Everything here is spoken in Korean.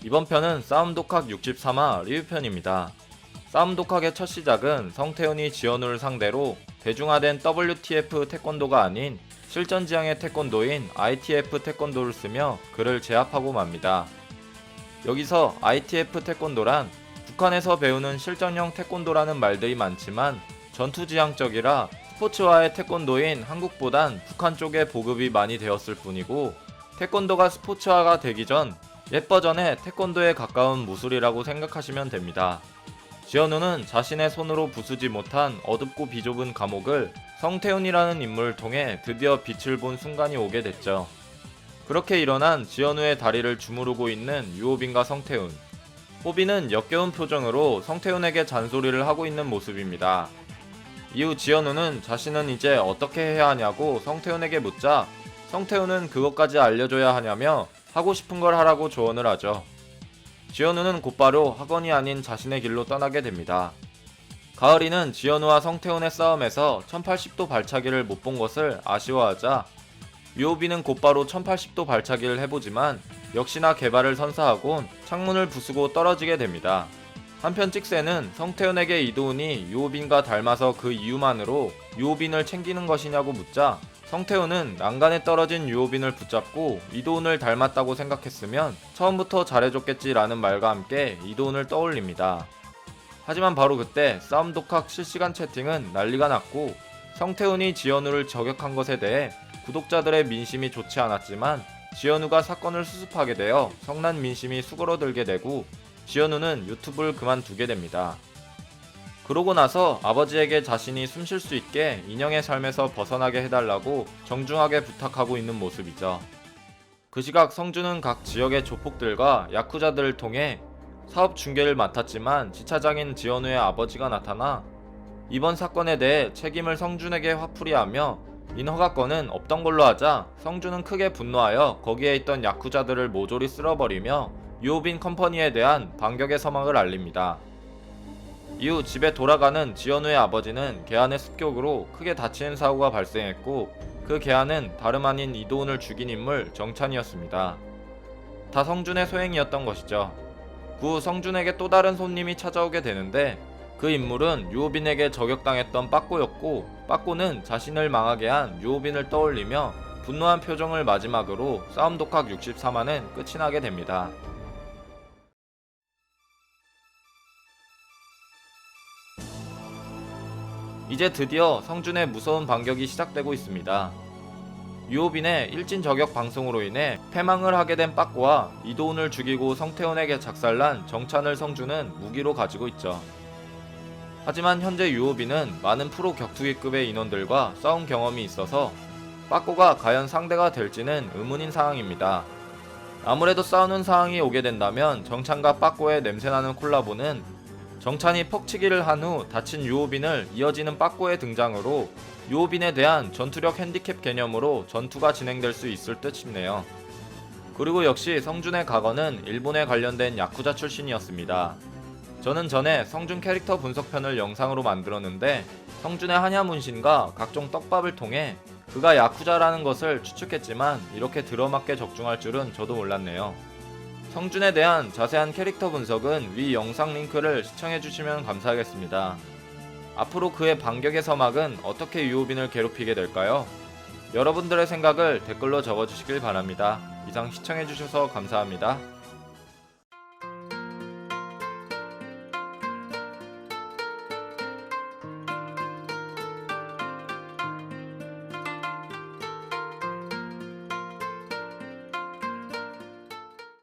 이번 편은 싸움 독학 63화 리뷰편입니다. 싸움 독학의 첫 시작은 성태훈이 지현우를 상대로 대중화된 WTF 태권도가 아닌 실전지향의 태권도인 ITF 태권도를 쓰며 그를 제압하고 맙니다. 여기서 ITF 태권도란 북한에서 배우는 실전형 태권도라는 말들이 많지만 전투지향적이라 스포츠화의 태권도인 한국보단 북한 쪽에 보급이 많이 되었을 뿐이고, 태권도가 스포츠화가 되기 전 옛 버전의 태권도에 가까운 무술이라고 생각하시면 됩니다. 지현우는 자신의 손으로 부수지 못한 어둡고 비좁은 감옥을 성태훈이라는 인물을 통해 드디어 빛을 본 순간이 오게 됐죠. 그렇게 일어난 지현우의 다리를 주무르고 있는 유호빈과 성태훈. 호빈은 역겨운 표정으로 성태훈에게 잔소리를 하고 있는 모습입니다. 이후 지현우는 자신은 이제 어떻게 해야 하냐고 성태훈에게 묻자, 성태훈은 그것까지 알려줘야 하냐며 하고 싶은 걸 하라고 조언을 하죠. 지현우는 곧바로 학원이 아닌 자신의 길로 떠나게 됩니다. 가을이는 지현우와 성태훈의 싸움에서 1080도 발차기를 못 본 것을 아쉬워하자 유호빈은 곧바로 1080도 발차기를 해보지만 역시나 개발을 선사하곤 창문을 부수고 떨어지게 됩니다. 한편 찍새는 성태훈에게 이도훈이 유호빈과 닮아서 그 이유만으로 유호빈을 챙기는 것이냐고 묻자, 성태훈은 난간에 떨어진 유호빈을 붙잡고 이도훈을 닮았다고 생각했으면 처음부터 잘해줬겠지라는 말과 함께 이도훈을 떠올립니다. 하지만 바로 그때 싸움 독학 실시간 채팅은 난리가 났고, 성태훈이 지현우를 저격한 것에 대해 구독자들의 민심이 좋지 않았지만 지현우가 사건을 수습하게 되어 성난 민심이 수그러들게 되고 지현우는 유튜브를 그만두게 됩니다. 그러고 나서 아버지에게 자신이 숨 쉴 수 있게 인형의 삶에서 벗어나게 해달라고 정중하게 부탁하고 있는 모습이죠. 그 시각 성주는 각 지역의 조폭들과 야쿠자들을 통해 사업 중개를 맡았지만 지차장인 지현우의 아버지가 나타나 이번 사건에 대해 책임을 성준에게 화풀이하며 인허가권은 없던 걸로 하자 성준은 크게 분노하여 거기에 있던 야쿠자들을 모조리 쓸어버리며 유호빈 컴퍼니에 대한 반격의 서막을 알립니다. 이후 집에 돌아가는 지현우의 아버지는 개안의 습격으로 크게 다치는 사고가 발생했고, 그 개안은 다름 아닌 이도훈을 죽인 인물 정찬이었습니다. 다 성준의 소행이었던 것이죠. 그 후 성준에게 또 다른 손님이 찾아오게 되는데 그 인물은 유호빈에게 저격당했던 빠꼬였고, 빠꼬는 자신을 망하게 한 유호빈을 떠올리며 분노한 표정을 마지막으로 싸움 독학 63화는 끝이 나게 됩니다. 이제 드디어 성준의 무서운 반격이 시작되고 있습니다. 유호빈의 일진 저격 방송으로 인해 패망을 하게 된 빠꼬와 이도훈을 죽이고 성태훈에게 작살난 정찬을 성준은 무기로 가지고 있죠. 하지만 현재 유호빈은 많은 프로 격투기급의 인원들과 싸운 경험이 있어서 빠꼬가 과연 상대가 될지는 의문인 상황입니다. 아무래도 싸우는 상황이 오게 된다면 정찬과 빠꼬의 냄새나는 콜라보는 정찬이 퍽치기를 한 후 다친 유호빈을 이어지는 빠꼬의 등장으로 유호빈에 대한 전투력 핸디캡 개념으로 전투가 진행될 수 있을 듯 싶네요. 그리고 역시 성준의 과거는 일본에 관련된 야쿠자 출신이었습니다. 저는 전에 성준 캐릭터 분석편을 영상으로 만들었는데 성준의 한야 문신과 각종 떡밥을 통해 그가 야쿠자라는 것을 추측했지만 이렇게 들어맞게 적중할 줄은 저도 몰랐네요. 성준에 대한 자세한 캐릭터 분석은 위 영상 링크를 시청해주시면 감사하겠습니다. 앞으로 그의 반격의 서막은 어떻게 유호빈을 괴롭히게 될까요? 여러분들의 생각을 댓글로 적어주시길 바랍니다. 이상 시청해주셔서 감사합니다.